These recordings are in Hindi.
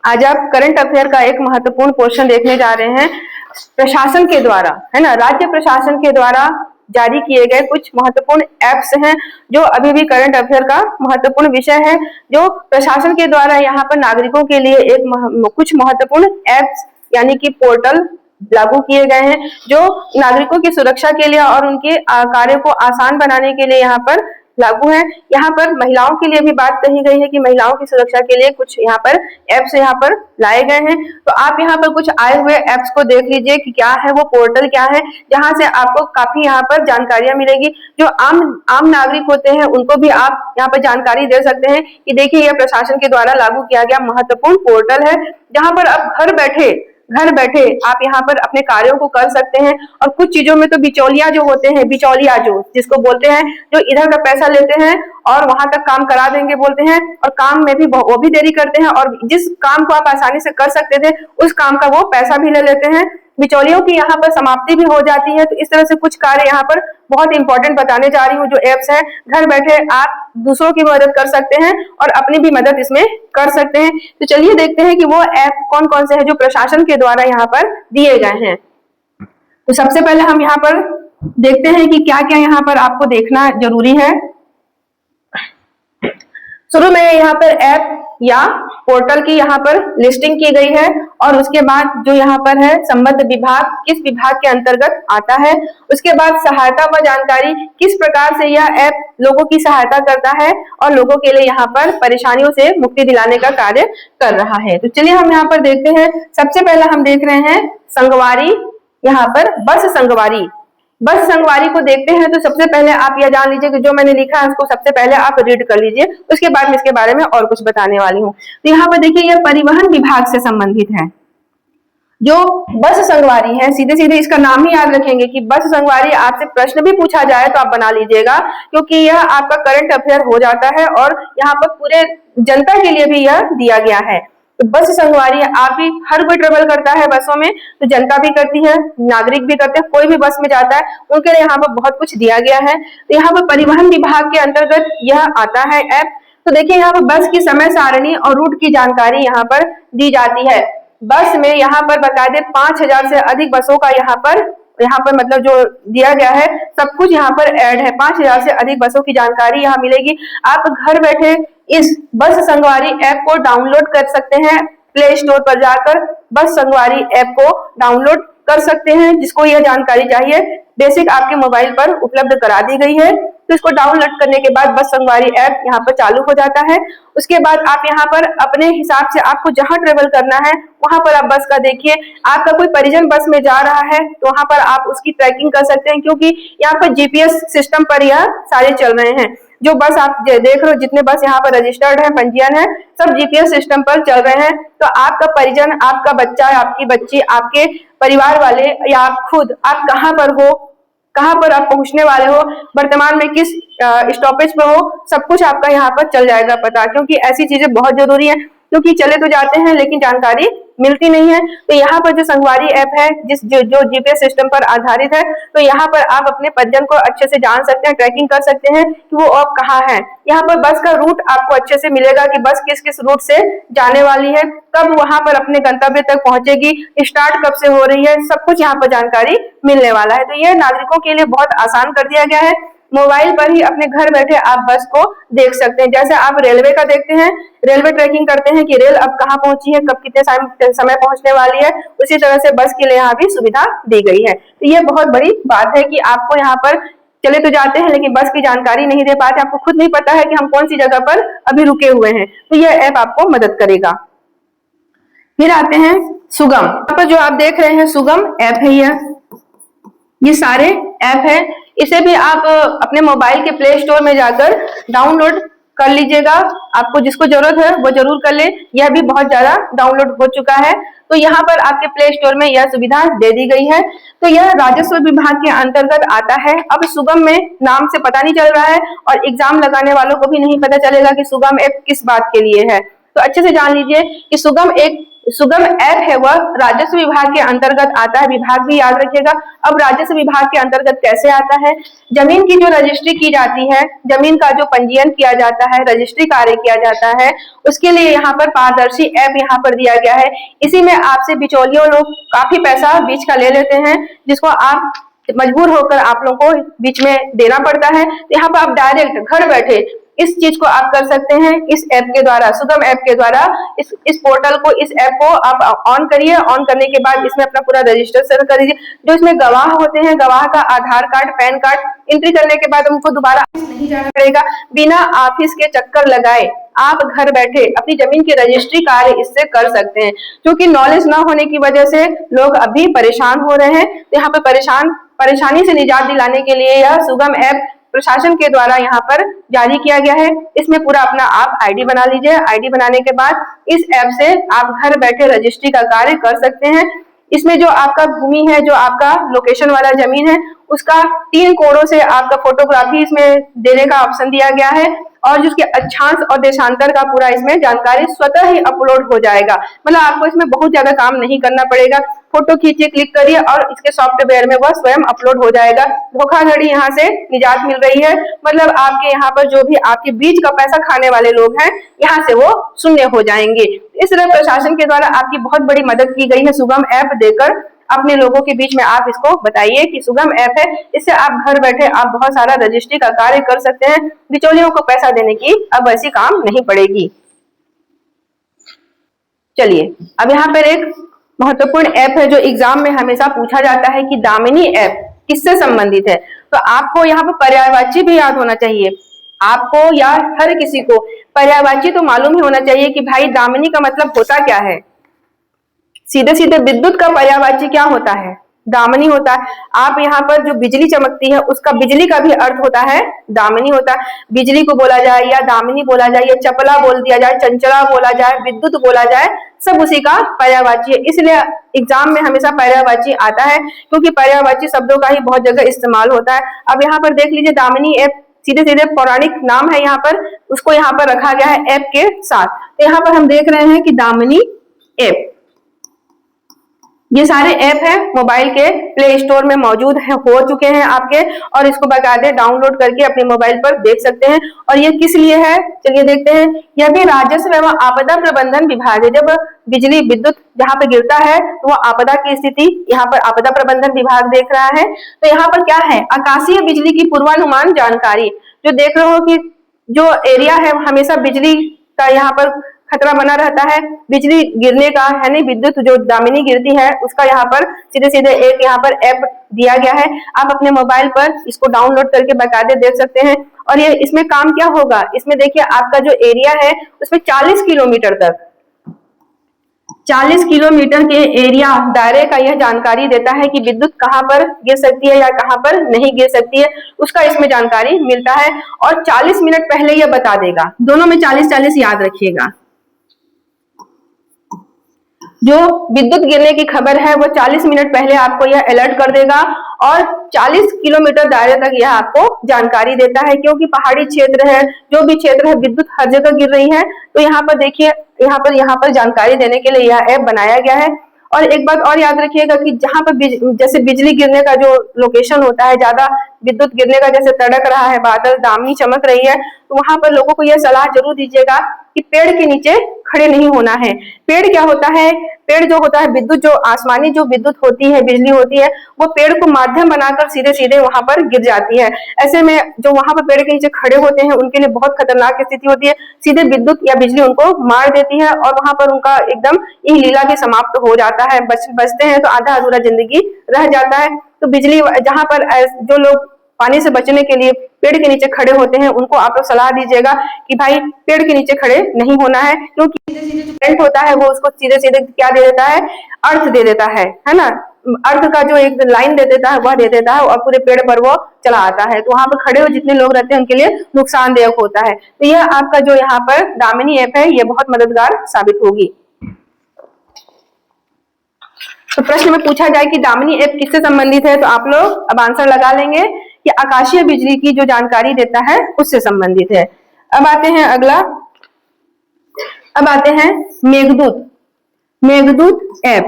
आज आप करंट अफेयर का एक महत्वपूर्ण क्वेश्चन देखने जा रहे हैं। प्रशासन के द्वारा, है ना, राज्य प्रशासन के द्वारा जारी किए गए कुछ महत्वपूर्ण एप्स हैं जो अभी भी करंट अफेयर का महत्वपूर्ण विषय है। जो प्रशासन के द्वारा यहाँ पर नागरिकों के लिए कुछ महत्वपूर्ण एप्स यानी कि पोर्टल लागू किए गए हैं जो नागरिकों की सुरक्षा के लिए और उनके कार्य को आसान बनाने के लिए यहाँ पर लागू है। यहाँ पर महिलाओं के लिए भी बात कही गई है कि महिलाओं की सुरक्षा के लिए कुछ यहाँ पर एप्स यहाँ पर लाए गए हैं। तो आप यहाँ पर कुछ आए हुए एप्स को देख लीजिए कि क्या है, वो पोर्टल क्या है, जहाँ से आपको काफी यहाँ पर जानकारियां मिलेगी। जो आम नागरिक होते हैं उनको भी आप यहाँ पर जानकारी दे सकते हैं कि देखिए यह प्रशासन के द्वारा लागू किया गया महत्वपूर्ण पोर्टल है, जहाँ पर आप घर बैठे आप यहाँ पर अपने कार्यों को कर सकते हैं। और कुछ चीजों में तो बिचौलिया जो होते हैं, बिचौलिया जो जिसको बोलते हैं, जो इधर का पैसा लेते हैं और वहां तक काम करा देंगे बोलते हैं, और काम में भी वो भी देरी करते हैं, और जिस काम को आप आसानी से कर सकते थे उस काम का वो पैसा भी ले लेते हैं। बिचौलियों की यहाँ पर समाप्ति भी हो जाती है। तो इस तरह से कुछ कार्य यहाँ पर बहुत इंपॉर्टेंट बताने जा रही हूँ। जो एप्स है, घर बैठे आप दूसरों की मदद कर सकते हैं और अपनी भी मदद इसमें कर सकते हैं। तो चलिए देखते हैं कि वो ऐप कौन कौन से हैं जो प्रशासन के द्वारा यहाँ पर दिए गए हैं। तो सबसे पहले हम यहाँ पर देखते हैं कि क्या क्या यहाँ पर आपको देखना जरूरी है। शुरू में यहाँ पर ऐप या पोर्टल की यहाँ पर लिस्टिंग की गई है, और उसके बाद जो यहाँ पर है संबद्ध विभाग किस विभाग के अंतर्गत आता है, उसके बाद सहायता व जानकारी किस प्रकार से यह ऐप लोगों की सहायता करता है और लोगों के लिए यहाँ पर परेशानियों से मुक्ति दिलाने का कार्य कर रहा है। तो चलिए हम यहाँ पर देखते हैं। सबसे पहले हम देख रहे हैं संगवारी, यहाँ पर बस संगवारी को देखते हैं। तो सबसे पहले आप यह जान लीजिए कि जो मैंने लिखा है उसको सबसे पहले आप रीड कर लीजिए, उसके बाद मैं इसके बारे में और कुछ बताने वाली हूँ। तो यहाँ पर देखिए यह परिवहन विभाग से संबंधित है। जो बस संगवारी है, सीधे सीधे इसका नाम ही याद रखेंगे कि बस संगवारी। आपसे प्रश्न भी पूछा जाए तो आप बना लीजिएगा, क्योंकि यह आपका करंट अफेयर हो जाता है और यहाँ पर पूरे जनता के लिए भी यह दिया गया है। तो बस संगवारी आप भी, हर कोई ट्रेवल करता है बसों में, तो जनता भी करती है, नागरिक भी करते हैं, कोई भी बस में जाता है उनके लिए यहाँ पर बहुत कुछ दिया गया है। तो यहाँ पर परिवहन विभाग के अंतर्गत यह आता है ऐप। तो देखिए यहाँ पर बस की समय सारणी और रूट की जानकारी यहाँ पर दी जाती है। बस में यहाँ पर बकायदे 5000 से अधिक बसों का यहाँ पर मतलब जो दिया गया है सब कुछ यहाँ पर ऐड है। 5000 से अधिक बसों की जानकारी यहाँ मिलेगी। आप घर बैठे इस बस संगवारी ऐप को डाउनलोड कर सकते हैं। प्ले स्टोर पर जाकर बस संगवारी ऐप को डाउनलोड कर सकते हैं। जिसको यह जानकारी चाहिए बेसिक आपके मोबाइल पर उपलब्ध करा दी गई है। तो इसको डाउनलोड करने के बाद बस संगवारी ऐप यहाँ पर चालू हो जाता है। उसके बाद आप यहाँ पर अपने हिसाब से आपको जहां ट्रेवल करना है वहां पर आप बस का देखिए। आपका कोई परिजन बस में जा रहा है तो वहां पर आप उसकी ट्रैकिंग कर सकते हैं, क्योंकि यहाँ पर जीपीएस सिस्टम पर यह सारे चल रहे हैं। जो बस आप देख रहे हो, जितने बस यहाँ पर रजिस्टर्ड है, पंजीयन है, सब जीपीएस सिस्टम पर चल रहे हैं। तो आपका परिजन, आपका बच्चा, आपकी बच्ची, आपके परिवार वाले या आप खुद, आप कहाँ पर हो, कहाँ पर आप पहुंचने वाले हो, वर्तमान में किस स्टॉपेज पे हो, सब कुछ आपका यहाँ पर चल जाएगा पता। क्योंकि ऐसी चीजें बहुत जरूरी है, क्योंकि चले तो जाते हैं लेकिन जानकारी मिलती नहीं है। तो यहाँ पर जो संगवारी ऐप है जो जीपीएस सिस्टम पर आधारित है, तो यहाँ पर आप अपने परिजन को अच्छे से जान सकते हैं, ट्रैकिंग कर सकते हैं कि वो अब कहाँ है। यहाँ पर बस का रूट आपको अच्छे से मिलेगा कि बस किस किस रूट से जाने वाली है, कब वहां पर अपने गंतव्य तक पहुंचेगी, स्टार्ट कब से हो रही है, सब कुछ यहाँ पर जानकारी मिलने वाला है। तो ये नागरिकों के लिए बहुत आसान कर दिया गया है। मोबाइल पर ही अपने घर बैठे आप बस को देख सकते हैं। जैसे आप रेलवे का देखते हैं, रेलवे ट्रैकिंग करते हैं कि रेल अब कहाँ पहुंची है, कब कितने समय पहुंचने वाली है, उसी तरह से बस के लिए यहाँ भी सुविधा दी गई है। तो ये बहुत बड़ी बात है कि आपको यहाँ पर चले तो जाते हैं लेकिन बस की जानकारी नहीं दे पाते, आपको खुद नहीं पता है कि हम कौन सी जगह पर अभी रुके हुए हैं। तो यह ऐप आपको मदद करेगा। फिर आते हैं सुगम। यहाँ पर जो आप देख रहे हैं सुगम ऐप है, ये सारे ऐप है। इसे भी आप अपने मोबाइल के प्ले स्टोर में जाकर डाउनलोड कर लीजिएगा। आपको जिसको जरूरत है वो जरूर कर ले, यह भी बहुत ज्यादा डाउनलोड हो चुका है। तो यहाँ पर आपके प्ले स्टोर में यह सुविधा दे दी गई है। तो यह राजस्व विभाग के अंतर्गत आता है। अब सुगम में नाम से पता नहीं चल रहा है और एग्जाम लगाने वालों को भी नहीं पता चलेगा कि सुगम ऐप किस बात के लिए है। तो अच्छे से जान लीजिए कि सुगम एक सुगम ऐप है वह राजस्व विभाग के अंतर्गत आता है, विभाग भी याद रखिएगा। अब राजस्व विभाग के अंतर्गत कैसे आता है, जमीन की जो रजिस्ट्री की जाती है, जमीन का जो पंजीयन किया जाता है, रजिस्ट्री कार्य किया जाता है, उसके लिए यहाँ पर पारदर्शी ऐप यहाँ पर दिया गया है। इसी में आपसे बिचौलियों लोग काफी पैसा बीच का ले लेते हैं, जिसको आप मजबूर होकर आप लोग को बीच में देना पड़ता है। तो यहाँ पर आप डायरेक्ट घर बैठे इस चीज को आप कर सकते हैं, इस ऐप के द्वारा, सुगम ऐप के द्वारा। इस पोर्टल को, इस ऐप को आप ऑन करिए। ऑन करने के बाद इसमें अपना पूरा रजिस्ट्रेशन कर दीजिए। जो इसमें गवाह होते हैं, गवाह का आधार कार्ड, पैन कार्ड एंट्री करने के बाद उनको दोबारा नहीं जाना पड़ेगा। बिना ऑफिस के चक्कर लगाए आप घर बैठे अपनी जमीन की रजिस्ट्री कार्य इससे कर सकते हैं। क्योंकि नॉलेज ना होने की वजह से लोग अभी परेशान हो रहे हैं। तो यहाँ पे परेशानी से निजात दिलाने के लिए यह सुगम ऐप प्रशासन के द्वारा यहाँ पर जारी किया गया है। इसमें पूरा अपना आप आईडी बना लीजिए। आईडी बनाने के बाद इस ऐप से आप घर बैठे रजिस्ट्री का कार्य कर सकते हैं। इसमें जो आपका भूमि है, जो आपका लोकेशन वाला जमीन है, उसका 3 कोणों से आपका फोटोग्राफी इसमें देने का ऑप्शन दिया गया है और जिसके अक्षांश और देशांतर का पूरा इसमें जानकारी स्वतः ही अपलोड हो जाएगा। मतलब आपको इसमें बहुत ज्यादा काम नहीं करना पड़ेगा। फोटो खींचिए, क्लिक करिए और इसके सॉफ्टवेयर में वह स्वयं अपलोड हो जाएगा। धोखाधड़ी यहाँ से निजात मिल रही है। मतलब आपके यहाँ पर जो भी आपके बीच का पैसा खाने वाले लोग हैं, यहाँ से वो शून्य हो जाएंगे। इस तरह प्रशासन के द्वारा आपकी बहुत बड़ी मदद की गई है सुगम ऐप देकर। अपने लोगों के बीच में आप इसको बताइए कि सुगम ऐप है, इससे आप घर बैठे आप बहुत सारा रजिस्ट्री का कार्य कर सकते हैं। बिचौलियों को पैसा देने की अब ऐसी काम नहीं पड़ेगी। चलिए, अब यहाँ पर एक महत्वपूर्ण ऐप है जो एग्जाम में हमेशा पूछा जाता है कि दामिनी ऐप किससे संबंधित है। तो आपको यहाँ पर पर्यायवाची भी याद होना चाहिए। आपको या हर किसी को पर्यायवाची तो मालूम ही होना चाहिए कि भाई दामिनी का मतलब होता क्या है। सीधे सीधे विद्युत का पर्यायवाची क्या होता है, दामिनी होता है। आप यहाँ पर जो बिजली चमकती है उसका बिजली का भी अर्थ होता है दामिनी होता है। बिजली को बोला जाए या दामिनी बोला जाए या चपला बोल दिया जाए, चंचला बोला जाए, विद्युत बोला जाए, सब उसी का पर्यायवाची है। इसलिए एग्जाम में हमेशा पर्यायवाची आता है, क्योंकि पर्यायवाची शब्दों का ही बहुत जगह इस्तेमाल होता है। अब यहाँ पर देख लीजिए, दामिनी ऐप सीधे सीधे पौराणिक नाम है यहाँ पर, उसको यहाँ पर रखा गया है ऐप के साथ। तो यहाँ पर हम देख रहे हैं कि दामिनी ऐप, ये सारे ऐप हैं मोबाइल के प्ले स्टोर में मौजूद है, हो चुके हैं आपके, और इसको बाकायदे डाउनलोड करके अपने मोबाइल पर देख सकते हैं। और ये किस लिए है, चलिए देखते हैं। यह भी राजस्व एवं आपदा प्रबंधन विभाग है। जब बिजली विद्युत जहाँ पे गिरता है तो वह आपदा की स्थिति यहाँ पर आपदा प्रबंधन विभाग देख रहा है। तो यहाँ पर क्या है, आकाशीय बिजली की पूर्वानुमान जानकारी, जो देख रहे हो कि जो एरिया है हमेशा बिजली का यहाँ पर खतरा बना रहता है, बिजली गिरने का है नहीं, विद्युत जो दामिनी गिरती है उसका यहाँ पर सीधे सीधे एक यहाँ पर ऐप दिया गया है। आप अपने मोबाइल पर इसको डाउनलोड करके बाकायदे देख सकते हैं। और ये इसमें काम क्या होगा, इसमें देखिए आपका जो एरिया है उसमें 40 किलोमीटर तक, 40 किलोमीटर के एरिया दायरे का यह जानकारी देता है कि विद्युत कहाँ पर गिर सकती है या कहाँ पर नहीं गिर सकती है, उसका इसमें जानकारी मिलता है। और 40 मिनट पहले यह बता देगा, दोनों में 40-40 याद रखिएगा। जो विद्युत गिरने की खबर है वो 40 मिनट पहले आपको यह अलर्ट कर देगा और 40 किलोमीटर दायरे तक यह आपको जानकारी देता है। क्योंकि पहाड़ी क्षेत्र है, जो भी क्षेत्र है, विद्युत हर जगह गिर रही है। तो यहाँ पर देखिए, यहाँ पर जानकारी देने के लिए यह ऐप बनाया गया है। और एक बात और याद रखिएगा कि जहां पर जैसे बिजली गिरने का जो लोकेशन होता है, ज्यादा विद्युत गिरने का जैसे तड़क रहा है, बादल, दामिनी चमक रही है, तो वहां पर लोगों को यह सलाह जरूर दीजिएगा कि पेड़ के नीचे खड़े नहीं होना है। पेड़ क्या होता है, पेड़ जो होता है विद्युत, जो आसमानी जो विद्युत होती है, बिजली होती है, वो पेड़ को माध्यम बनाकर सीधे सीधे वहां पर गिर जाती है। ऐसे में जो वहां पर पेड़ के नीचे खड़े होते हैं उनके लिए बहुत खतरनाक स्थिति होती है। सीधे विद्युत या बिजली उनको मार देती है और वहां पर उनका एकदम यह लीला भी समाप्त हो जाता है। बचते हैं तो आधा अधूरा जिंदगी रह जाता है। तो बिजली जहां पर जो लोग पानी से बचने के लिए पेड़ के नीचे खड़े होते हैं उनको आप लोग सलाह दीजिएगा कि भाई पेड़ के नीचे खड़े नहीं होना है, क्योंकि सीधे सीधे जो करंट होता है वो उसको सीधे सीधे क्या दे देता है, अर्थ दे देता है ना, अर्थ का जो एक लाइन दे देता है वह दे देता है और पूरे पेड़ पर वो चला आता है। तो वहां पर खड़े हुए जितने लोग रहते हैं उनके लिए नुकसानदायक होता है। तो यह आपका जो यहाँ पर दामिनी ऐप है ये बहुत मददगार साबित होगी। तो प्रश्न में पूछा जाए कि दामिनी ऐप किससे संबंधित है, तो आप लोग अब आंसर लगा लेंगे कि आकाशीय बिजली की जो जानकारी देता है उससे संबंधित है। अब आते हैं अगला, अब आते हैं मेघदूत। मेघदूत ऐप।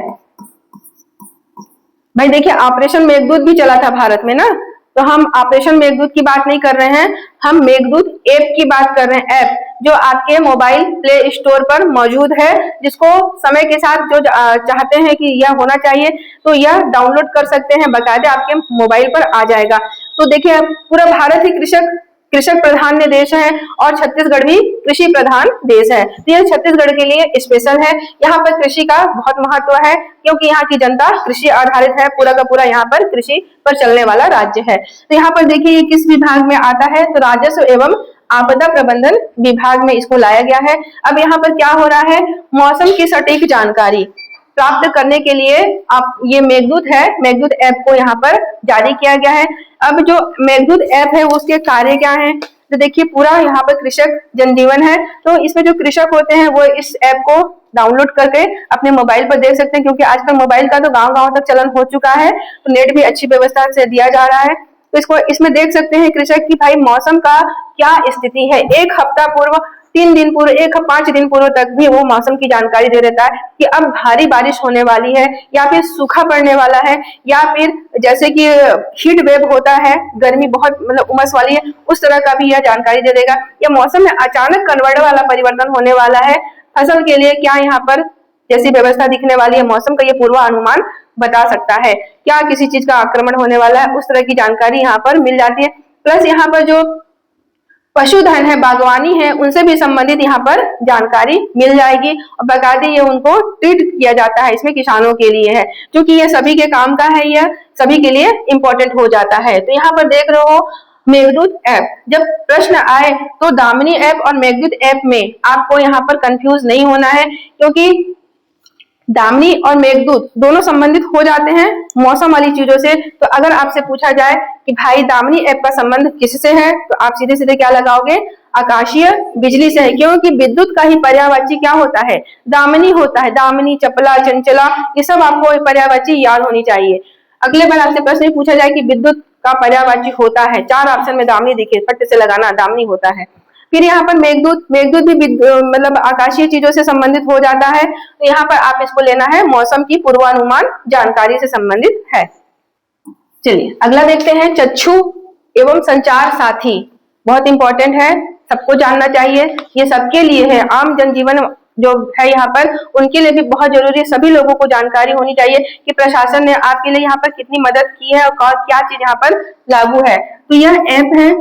भाई देखिए, ऑपरेशन मेघदूत भी चला था भारत में ना, तो हम ऑपरेशन मेघदूत की बात नहीं कर रहे हैं, हम मेघदूत ऐप की बात कर रहे हैं। ऐप जो आपके मोबाइल प्ले स्टोर पर मौजूद है, जिसको समय के साथ जो चाहते हैं कि यह होना चाहिए तो यह डाउनलोड कर सकते हैं, बकायदे आपके मोबाइल पर आ जाएगा। तो देखिए, पूरा भारत ही कृषक कृषक प्रधान देश है और छत्तीसगढ़ भी कृषि प्रधान देश है, तो यह छत्तीसगढ़ के लिए स्पेशल है। यहाँ पर कृषि का बहुत महत्व है, क्योंकि यहाँ की जनता कृषि आधारित है, पूरा का पूरा यहाँ पर कृषि पर चलने वाला राज्य है। तो यहाँ पर देखिए, ये किस विभाग में आता है, तो राजस्व एवं आपदा प्रबंधन विभाग में इसको लाया गया है। अब यहाँ पर क्या हो रहा है, मौसम की सटीक जानकारी प्राप्त करने के लिए आप ये मेघदूत है, मेघदूत ऐप को यहाँ पर जारी किया गया है। अब जो मेघदूत ऐप है उसके कार्य क्या हैं, तो देखिए, पूरा यहाँ पर कृषक जनजीवन है, तो इसमें जो कृषक होते हैं वो इस ऐप को डाउनलोड करके अपने मोबाइल पर देख सकते हैं, क्योंकि आजकल मोबाइल का तो गांव-गांव तक चलन हो चुका है, तो नेट भी अच्छी व्यवस्था से दिया जा रहा है। तो इसको इसमें देख सकते हैं कृषक की भाई मौसम का क्या स्थिति है, एक हफ्ता पूर्व, 3 दिन पूर्व, 5 दिन पूर्व तक भी वो मौसम की जानकारी दे देता है कि अब भारी बारिश होने वाली है, या फिर सूखा पड़ने वाला है, या फिर जैसे कि हीट वेव होता है, गर्मी बहुत मतलब उमस वाली है, उस तरह का भी यह जानकारी दे देगा। या मौसम में अचानक कन्वर्ट वाला परिवर्तन होने वाला है, फसल के लिए क्या यहाँ पर जैसी व्यवस्था दिखने वाली है, मौसम का ये पूर्वानुमान बता सकता है, क्या किसी चीज का आक्रमण होने वाला है, उस तरह की जानकारी यहाँ पर मिल जाती है। प्लस यहाँ पर जो पशुधन है, बागवानी है, उनसे भी संबंधित यहाँ पर जानकारी मिल जाएगी, और बाकायदे ये उनको ट्रीट किया जाता है, इसमें किसानों के लिए है, क्योंकि ये सभी के काम का है, यह सभी के लिए इंपॉर्टेंट हो जाता है। तो यहाँ पर देख रहे हो मेघदूत ऐप, जब प्रश्न आए तो दामिनी ऐप और मेघदूत ऐप में आपको यहाँ पर कंफ्यूज नहीं होना है, क्योंकि दामिनी और मेघदूत दोनों संबंधित हो जाते हैं मौसम वाली चीजों से। तो अगर आपसे पूछा जाए कि भाई दामिनी ऐप का संबंध किससे है, तो आप सीधे सीधे क्या लगाओगे, आकाशीय बिजली से है, क्योंकि विद्युत का ही पर्यायवाची क्या होता है, दामिनी होता है। दामिनी, चपला, चंचला, ये सब आपको पर्यायवाची याद होनी चाहिए। अगले बार आपसे प्रश्न पूछा जाए कि विद्युत का पर्यायवाची होता है, 4 ऑप्शन में दामिनी दिखे, फट से लगाना, दामिनी होता है। फिर यहाँ पर मेघदूत, मेघदूत भी मतलब आकाशीय चीजों से संबंधित हो जाता है, तो यहाँ पर आप इसको लेना है मौसम की पूर्वानुमान जानकारी से संबंधित है। चलिए अगला देखते हैं, चक्षु एवं संचार साथी, बहुत इंपॉर्टेंट है, सबको जानना चाहिए, ये सबके लिए है, आम जनजीवन जो है यहाँ पर उनके लिए भी बहुत जरूरी है, सभी लोगों को जानकारी होनी चाहिए कि प्रशासन ने आपके लिए यहाँ पर कितनी मदद की है और क्या चीज यहाँ पर लागू है। तो यह ऐप है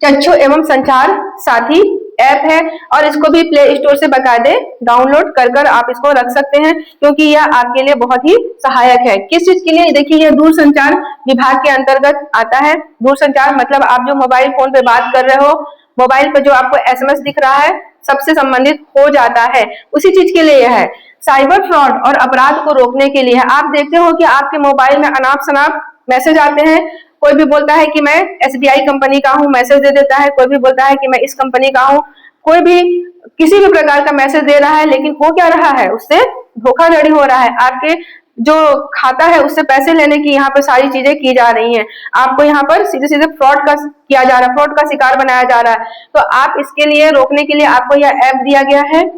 चक्षु एवं संचार साथी ऐप है, और इसको भी प्ले स्टोर से बाकायदे डाउनलोड कर आप इसको रख सकते हैं, क्योंकि यह आपके लिए बहुत ही सहायक है। किस चीज के लिए, देखिए यह दूरसंचार विभाग के अंतर्गत आता है। दूरसंचार मतलब आप जो मोबाइल फोन पे बात कर रहे हो, मोबाइल पर जो आपको SMS दिख रहा है, सबसे संबंधित हो जाता है, उसी चीज के लिए यह है। साइबर फ्रॉड और अपराध को रोकने के लिए है। आप देखते हो कि आपके मोबाइल में अनाप शनाप मैसेज आते हैं, कोई भी बोलता है कि मैं SBI कंपनी का हूँ, मैसेज दे देता है, कोई भी बोलता है कि मैं इस कंपनी का हूँ, कोई भी किसी भी प्रकार का मैसेज दे रहा है, लेकिन हो क्या रहा है, उससे धोखाधड़ी हो रहा है, आपके जो खाता है उससे पैसे लेने की यहाँ पर सारी चीजें की जा रही हैं, आपको यहाँ पर सीधे सीधे फ्रॉड का किया जा रहा है, फ्रॉड का शिकार बनाया जा रहा है। तो आप इसके लिए रोकने के लिए आपको यह ऐप दिया गया है,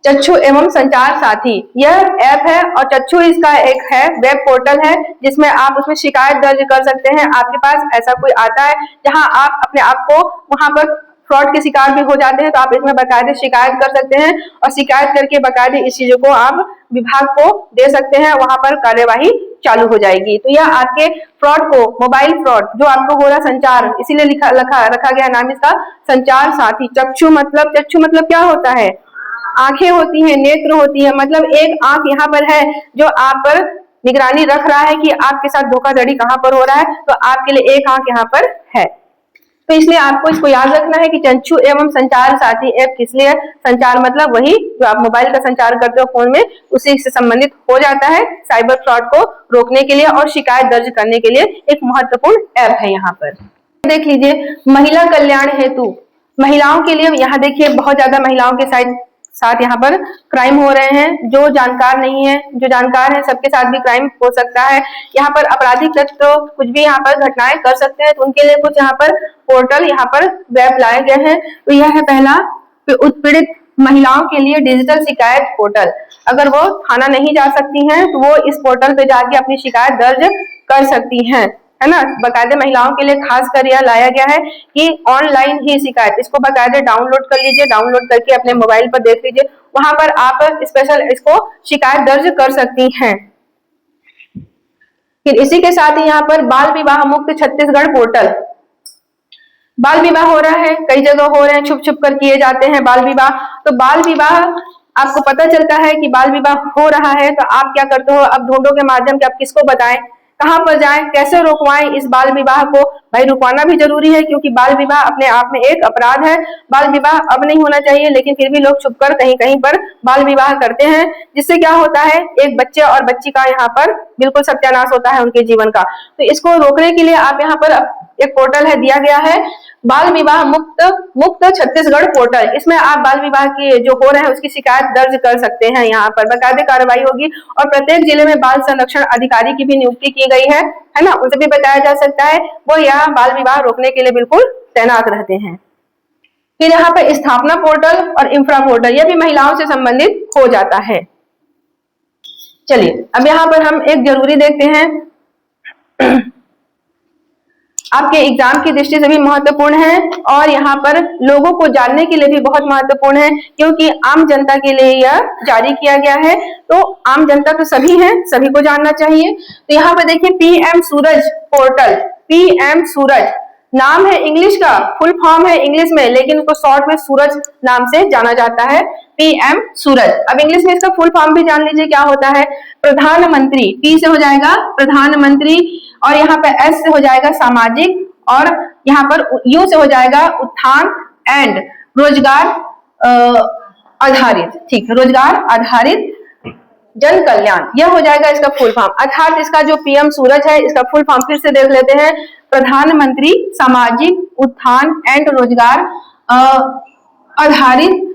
चक्षु एवं संचार साथी। यह ऐप है और चक्षु इसका एक है वेब पोर्टल है, जिसमें आप उसमें शिकायत दर्ज कर सकते हैं। आपके पास ऐसा कोई आता है जहां आप अपने आप को वहां पर फ्रॉड के शिकार भी हो जाते हैं, तो आप इसमें बाकायदे शिकायत कर सकते हैं, और शिकायत करके बाकायदे इस चीजों को आप विभाग को दे सकते हैं, वहां पर कार्यवाही चालू हो जाएगी। तो यह आपके फ्रॉड को, मोबाइल फ्रॉड जो आपको हो रहा संचार, इसीलिए रखा गया नाम इसका संचार साथी। चक्षु मतलब क्या होता है, आंखें होती हैं, नेत्र होती है, मतलब एक आंख यहाँ पर है जो आप पर निगरानी रख रहा है कि आपके साथ धोखाधड़ी कहाँ पर हो रहा है, तो आपके लिए एक आंख यहाँ पर है। तो इसलिए आपको इसको याद रखना है कि चक्षु एवं संचार साथी ऐप किस लिए, संचार मतलब वही जो आप मोबाइल का संचार करते हो फोन में, उसी से संबंधित हो जाता है, साइबर फ्रॉड को रोकने के लिए और शिकायत दर्ज करने के लिए एक महत्वपूर्ण ऐप है। यहाँ पर देख लीजिए, महिला कल्याण हेतु, महिलाओं के लिए यहाँ देखिए बहुत ज्यादा महिलाओं के साथ यहाँ पर क्राइम हो रहे हैं। जो जानकार नहीं है, जो जानकार है, सबके साथ भी क्राइम हो सकता है। यहाँ पर आपराधिक तत्व तो कुछ भी यहाँ पर घटनाएं कर सकते हैं, तो उनके लिए कुछ यहाँ पर पोर्टल, यहाँ पर वेब लाए गए हैं। तो यह है पहला, उत्पीड़ित महिलाओं के लिए डिजिटल शिकायत पोर्टल। अगर वो थाना नहीं जा सकती हैं तो वो इस पोर्टल पे जाके अपनी शिकायत दर्ज कर सकती हैं, है ना। बाकायदे महिलाओं के लिए खास कर यह लाया गया है कि ऑनलाइन ही शिकायत, इसको बाकायदे डाउनलोड कर लीजिए, डाउनलोड करके अपने मोबाइल पर देख लीजिए, वहां पर आप स्पेशल इसको शिकायत दर्ज कर सकती हैं। फिर इसी के साथ ही यहाँ पर बाल विवाह मुक्त छत्तीसगढ़ पोर्टल। बाल विवाह हो रहा है, कई जगह हो रहे हैं, छुप छुप कर किए जाते हैं बाल विवाह। तो बाल विवाह आपको पता चलता है कि बाल विवाह हो रहा है तो आप क्या करते हो, अब ढूंढो के माध्यम से आप किसको बताएं, कहां पर जाएं, कैसे रुकवाएं इस बाल विवाह को। भाई रुकवाना भी जरूरी है क्योंकि बाल विवाह अपने आप में एक अपराध है। बाल विवाह अब नहीं होना चाहिए, लेकिन फिर भी लोग छुपकर कहीं कहीं पर बाल विवाह करते हैं, जिससे क्या होता है एक बच्चे और बच्ची का यहाँ पर बिल्कुल सत्यानाश होता है उनके जीवन का। तो इसको रोकने के लिए आप यहाँ पर एक पोर्टल है दिया गया है, बाल विवाह मुक्त छत्तीसगढ़ पोर्टल। इसमें आप बाल विवाह की जो हो रहे हैं उसकी शिकायत दर्ज कर सकते हैं, यहाँ पर बाकायदे कार्रवाई होगी। और प्रत्येक जिले में बाल संरक्षण अधिकारी की भी नियुक्ति की गई है ना, उनसे भी बताया जा सकता है, वो यहाँ बाल विवाह रोकने के लिए बिल्कुल तैनात रहते हैं। फिर यहाँ पर स्थापना पोर्टल और इंफ्रा पोर्टल, यह भी महिलाओं से संबंधित हो जाता है। चलिए अब यहाँ पर हम एक जरूरी देखते हैं, आपके एग्जाम की दृष्टि से भी महत्वपूर्ण है और यहाँ पर लोगों को जानने के लिए भी बहुत महत्वपूर्ण है, क्योंकि आम जनता के लिए यह जारी किया गया है। तो आम जनता तो सभी हैं, सभी को जानना चाहिए। तो यहाँ पर देखिए पीएम सूरज पोर्टल, पीएम सूरज नाम है इंग्लिश का, फुल फॉर्म है इंग्लिश में, लेकिन उसको शॉर्ट में सूरज नाम से जाना जाता है, पीएम सूरज। अब इंग्लिश में इसका फुल फॉर्म भी जान लीजिए क्या होता है। प्रधानमंत्री, पी से हो जाएगा प्रधानमंत्री, और यहाँ पे एस से हो जाएगा सामाजिक, और यहाँ पर यू से हो जाएगा उत्थान एंड रोजगार आधारित, ठीक है, रोजगार आधारित जन कल्याण, यह हो जाएगा इसका फुल फॉर्म। अर्थात इसका जो पीएम सूरज है इसका फुल फॉर्म फिर से देख लेते हैं, प्रधानमंत्री सामाजिक उत्थान एंड रोजगार आधारित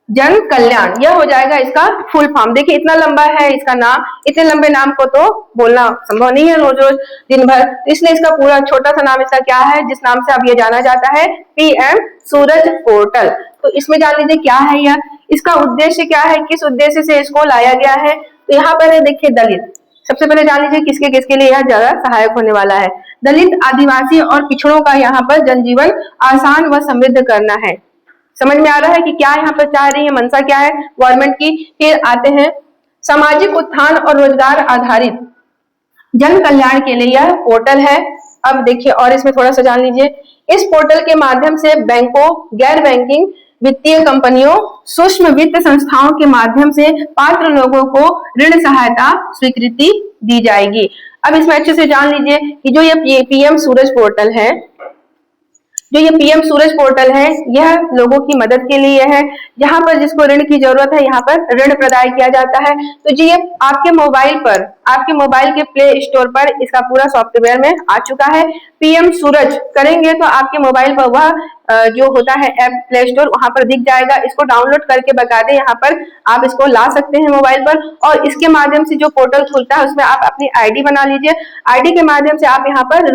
जन कल्याण, यह हो जाएगा इसका फुल फॉर्म। देखिए इतना लंबा है इसका नाम, इतने लंबे नाम को तो बोलना संभव नहीं है रोज रोज दिन भर, इसलिए इसका पूरा छोटा सा नाम इसका क्या है, जिस नाम से अब ये जाना जाता है, पीएम सूरज पोर्टल। तो इसमें जान लीजिए क्या है यह, इसका उद्देश्य क्या है, किस उद्देश्य से इसको लाया गया है। तो यहाँ पर देखिए दलित, सबसे पहले जान लीजिए किसके किसके लिए यह ज्यादा सहायक होने वाला है। दलित, आदिवासी और पिछड़ों का यहाँ पर जनजीवन आसान व समृद्ध करना है। समझ में आ रहा है कि क्या यहाँ पर चाह रही है, मंशा क्या है गवर्नमेंट की। फिर आते हैं सामाजिक उत्थान और रोजगार आधारित जन कल्याण के लिए यह पोर्टल है। अब देखिए और इसमें थोड़ा सा जान लीजिए, इस पोर्टल के माध्यम से बैंकों, गैर बैंकिंग वित्तीय कंपनियों, सूक्ष्म वित्त संस्थाओं के माध्यम से पात्र लोगों को ऋण सहायता स्वीकृति दी जाएगी। अब इसमें अच्छे से जान लीजिए कि जो ये पीएम सूरज पोर्टल है, जो ये पीएम सूरज पोर्टल है, यह लोगों की मदद के लिए है। जहां पर जिसको ऋण की जरूरत है यहाँ पर ऋण प्रदान किया जाता है। तो जी ये आपके मोबाइल पर, आपके मोबाइल के प्ले स्टोर पर इसका पूरा सॉफ्टवेयर में आ चुका है। पीएम सूरज करेंगे तो आपके मोबाइल पर वह जो होता है ऐप प्ले स्टोर, वहां पर दिख जाएगा। इसको डाउनलोड करके बाकायदे यहाँ पर आप इसको ला सकते हैं मोबाइल पर, और इसके माध्यम से जो पोर्टल खुलता है उसमें आप अपनी आईडी बना लीजिए। आईडी के माध्यम से आप यहाँ पर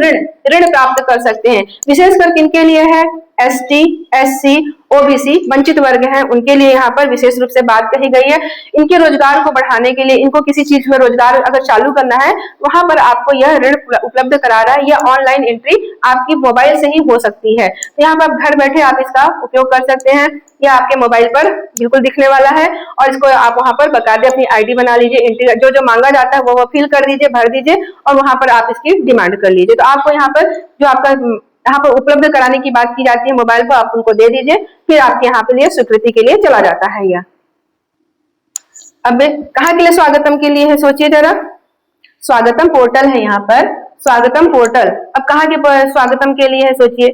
ऋण प्राप्त कर सकते हैं। विशेषकर किनके लिए है, एसटी, एससी, ओबीसी वंचित वर्ग हैं, उनके लिए यहाँ पर विशेष रूप से बात कही गई है। इनके रोजगार को बढ़ाने के लिए, इनको किसी चीज में रोजगार अगर चालू करना है, वहां पर आपको यह ऋण उपलब्ध करा रहा है। यह ऑनलाइन एंट्री आपकी मोबाइल से ही हो सकती है। तो यहाँ पर घर बैठे आप इसका उपयोग कर सकते हैं। यह आपके मोबाइल पर बिल्कुल दिखने वाला है, और इसको आप वहां पर बकायदे अपनी आईडी बना लीजिए। एंट्री जो जो मांगा जाता है वो फिल कर दीजिए, भर दीजिए, और वहां पर आप इसकी डिमांड कर लीजिए। तो आपको यहाँ पर जो आपका यहाँ पर उपलब्ध कराने की बात की जाती है मोबाइल पर, आप उनको दे दीजिए, फिर आपके यहाँ पे लिए स्वीकृति के लिए चला जाता है यह। अब कहाँ के लिए स्वागतम के लिए है, सोचिए जरा। स्वागतम पोर्टल है यहाँ पर, स्वागतम पोर्टल। अब कहाँ के स्वागतम के लिए है सोचिए,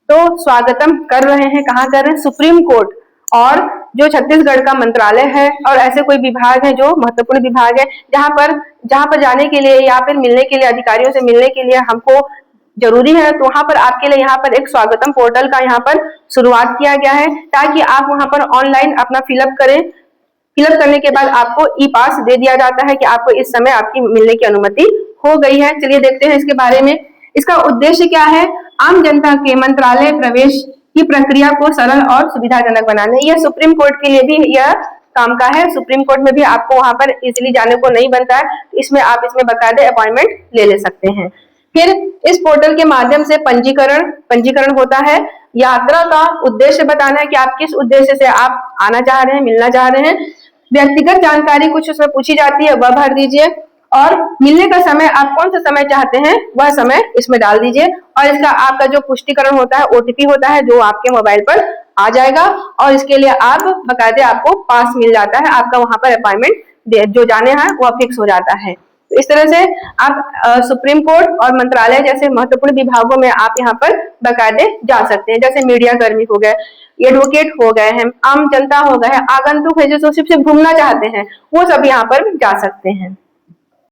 तो स्वागतम कर रहे हैं, कहाँ कर रहे हैं, सुप्रीम कोर्ट और जो छत्तीसगढ़ का मंत्रालय है, और ऐसे कोई विभाग है जो महत्वपूर्ण विभाग है जहां पर जाने के लिए या फिर मिलने के लिए, अधिकारियों से मिलने के लिए हमको जरूरी है। तो वहां पर आपके लिए यहाँ पर एक स्वागतम पोर्टल का यहाँ पर शुरुआत किया गया है, ताकि आप वहां पर ऑनलाइन अपना फिलअप करें। फिलअप करने के बाद आपको ई पास दे दिया जाता है कि आपको इस समय आपकी मिलने की अनुमति हो गई है। चलिए देखते हैं इसके बारे में। इसका उद्देश्य क्या है, आम जनता के मंत्रालय प्रवेश की प्रक्रिया को सरल और सुविधाजनक बनाना। यह सुप्रीम कोर्ट के लिए भी यह काम का है। सुप्रीम कोर्ट में भी आपको वहां पर इजिली जाने को नहीं बनता है, इसमें आप इसमें बकायदे अपॉइंटमेंट ले सकते हैं। फिर इस पोर्टल के माध्यम से पंजीकरण होता है। यात्रा का उद्देश्य बताना है कि आप किस उद्देश्य से आप आना चाह रहे हैं, मिलना चाह रहे हैं। व्यक्तिगत जानकारी कुछ उसमें पूछी जाती है, वह भर दीजिए, और मिलने का समय आप कौन सा समय चाहते हैं वह समय इसमें डाल दीजिए, और इसका आपका जो पुष्टिकरण होता है, ओटीपी होता है, जो आपके मोबाइल पर आ जाएगा, और इसके लिए आप बकायदे आपको पास मिल जाता है, आपका वहां पर अपॉइंटमेंट जो जाने हैं वह फिक्स हो जाता है। तो इस तरह से आप सुप्रीम कोर्ट और मंत्रालय जैसे महत्वपूर्ण विभागों में आप यहाँ पर बकायदे जा सकते हैं। जैसे मीडिया कर्मी हो गए, एडवोकेट हो गए हैं, आम जनता हो गए, आगंतुक है जो सिर्फ घूमना चाहते हैं, वो सब यहाँ पर जा सकते हैं।